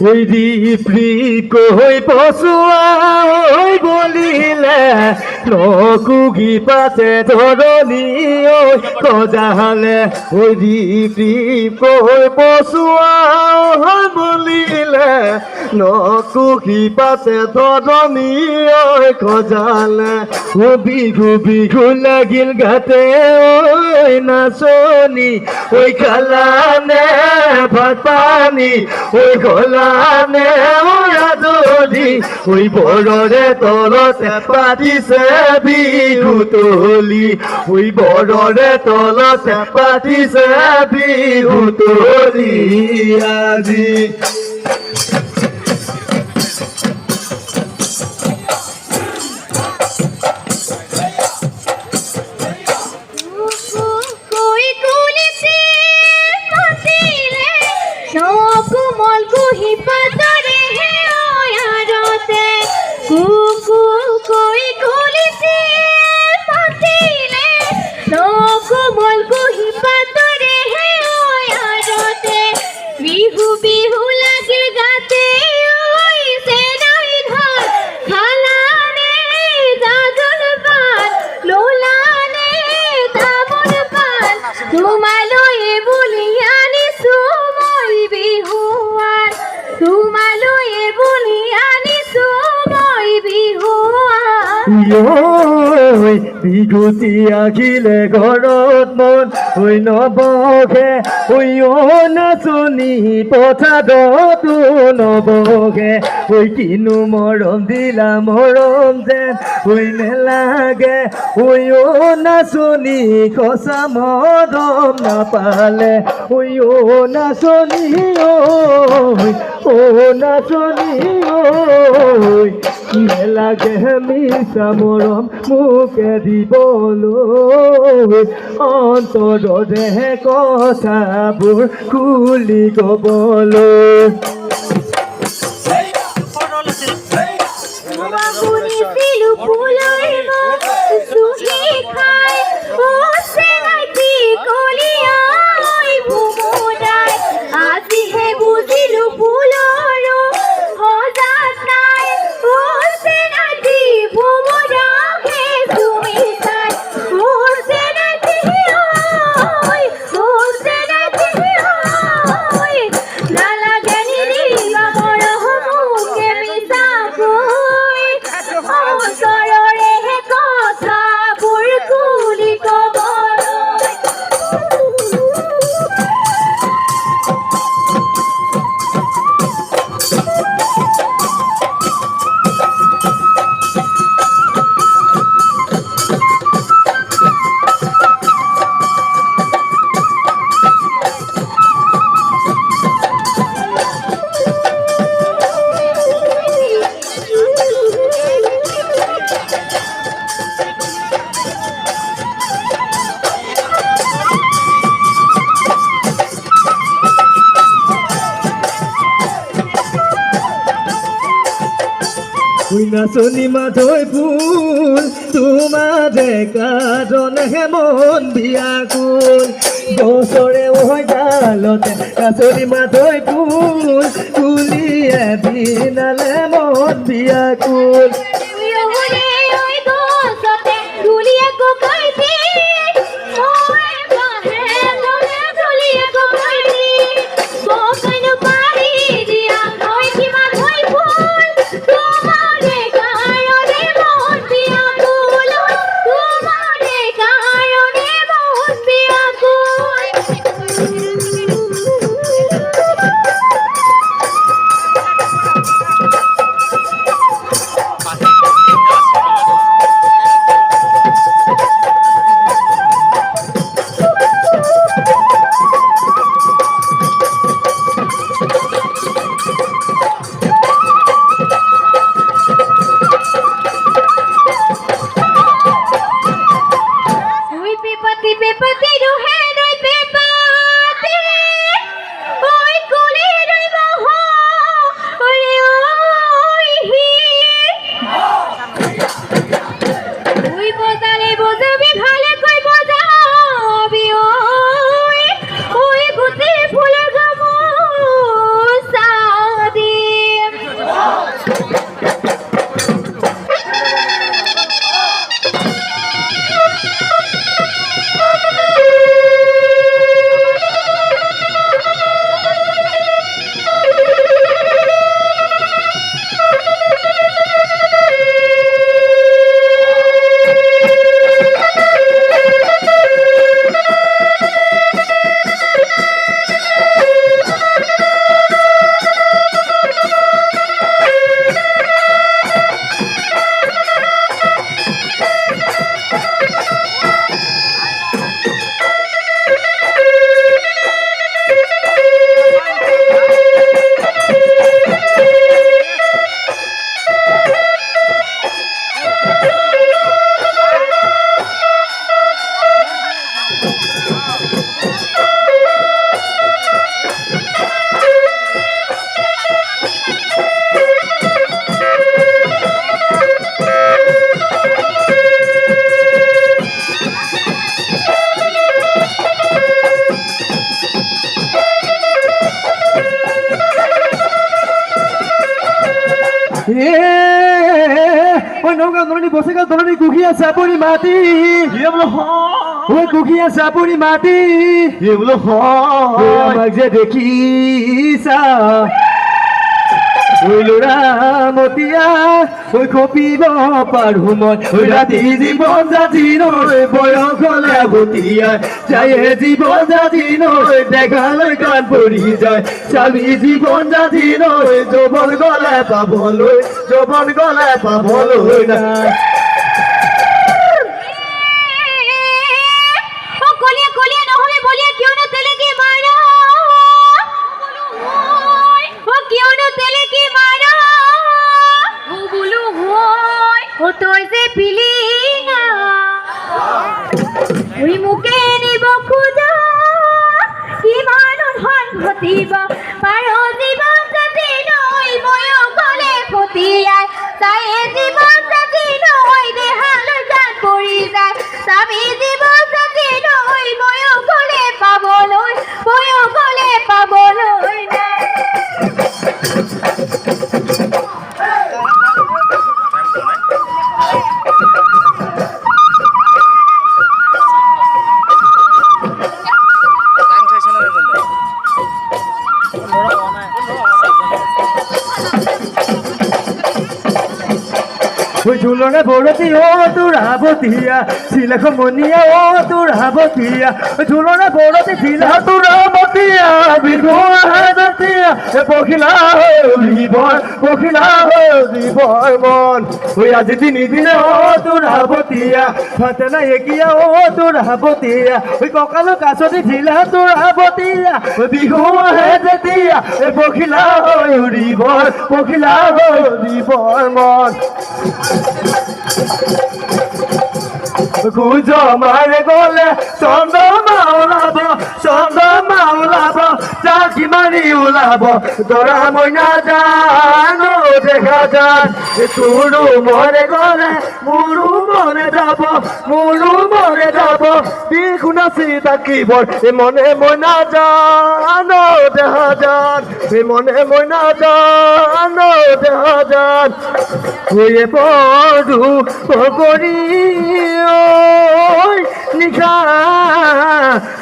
ওই রিপ্রি কই পশুয়া ওই বলিলে নকুগি পাতে ধরনি ওই কজাহালে ওই রিপ্রি কই পশুয়া ওই বলিলে নকুগি পাতে ধরনি ওই কজালে ও বিহু বিহু লাগিল ঘাটে ওই নাচনি ওই খালানে ভাত পানি ওই গলানে ওই আদরি ওই বড়রে তলতে পাতিছে বিহু তলি ওই বড়রে তলতে পাতিছে বিহু তলি আজি বিহুতি আহিলে ঘৰত মন হৈ নবহে ঐ নাচনি পথাৰতো নবহে ঐ কিনো মৰম দিলা মৰম যেন ঐ নেলাগে ঐ নাচনি সঁচা মৰম নাপালে ঐ নাচনি ঐ নাচনি নেলাগে মিছা মৰম মোকে দিবলৈ অন্তৰৰে কথাবোৰ খুলি ক'বলৈ নাচনি মাধৈ ফুল তোমাৰে কাৰণেহে মন বিয়াকুল গছৰে ওই ডালতে নাচনি মাধৈ ফুল তুলিয়ে বিনালে মন বিয়াকুল নগাঁও নলনি বসেগাঁও নলনি কুকিয়া চাপৰি মাটি ঐ কুকিয়া চাপৰি মাটি আমাক যে দেখিছা ঐ ল'ৰা মতিয়া ঐ কপিব পাৰো মই ঐ ৰাতি জীৱন জাতি নৈ বয়স হ'লে আগতীয়া যায়ে জীৱন জাতি নৈ দেখালৈ কাণ পৰি যায় চাবি জীৱন জাতি নৈ যৌৱন গ'লে পাবলৈ নাই তই যে পিলি ওই মুখে নিব খোজা কিমান ধন ঘটিব পাৰ জীৱন জাতি নৈ বয়স গ'লে ফটিয়াই তায়ে জীৱন জাতি নৈ দেহালৈ জান পৰি যায় চাবি জীৱন জাতি নৈ বয়স গ'লে পাবলৈ নাই ওই ঝুলনে বড়তি ও তোর হাবতিয়া ছিলে মনিয়া ও তোর হাবতিয়া ঝুলনে বড়তি ছিল তোর হাবতিয়া বিহু হাবতিয়া পখিলা জীবন মন ওই আজি তিনিদিনে ও তোর হাবতিয়া ভাতে না একিয়া ও তোর হাবতিয়া ওই ককালো কাছতি ছিল তোর হাবতিয়া বিহু হাবতিয়া পখিলা জীবন মন গুজ মারে গলে চন্দ্রমা ওলাব চাকি মারি ওলাব তোরা মইনা জানো দেখা যান তোরু মরে গলে মোরু মরে যাব বিহু নাচি থাকিব মনে মইনা জানো দেখা যান মনে মইনা জানো দেখা যান হয়ে পড়ু করি নিশা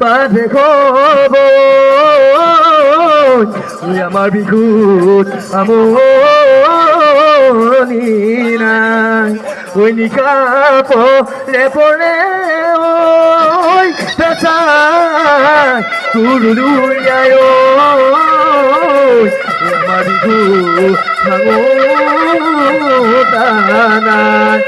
পাধে খব আমার বিহুত আমনি নাই ওই নিশা পরে ওই পেশা তুরুলিয়ায় আমার বিহু ভাঙো নাই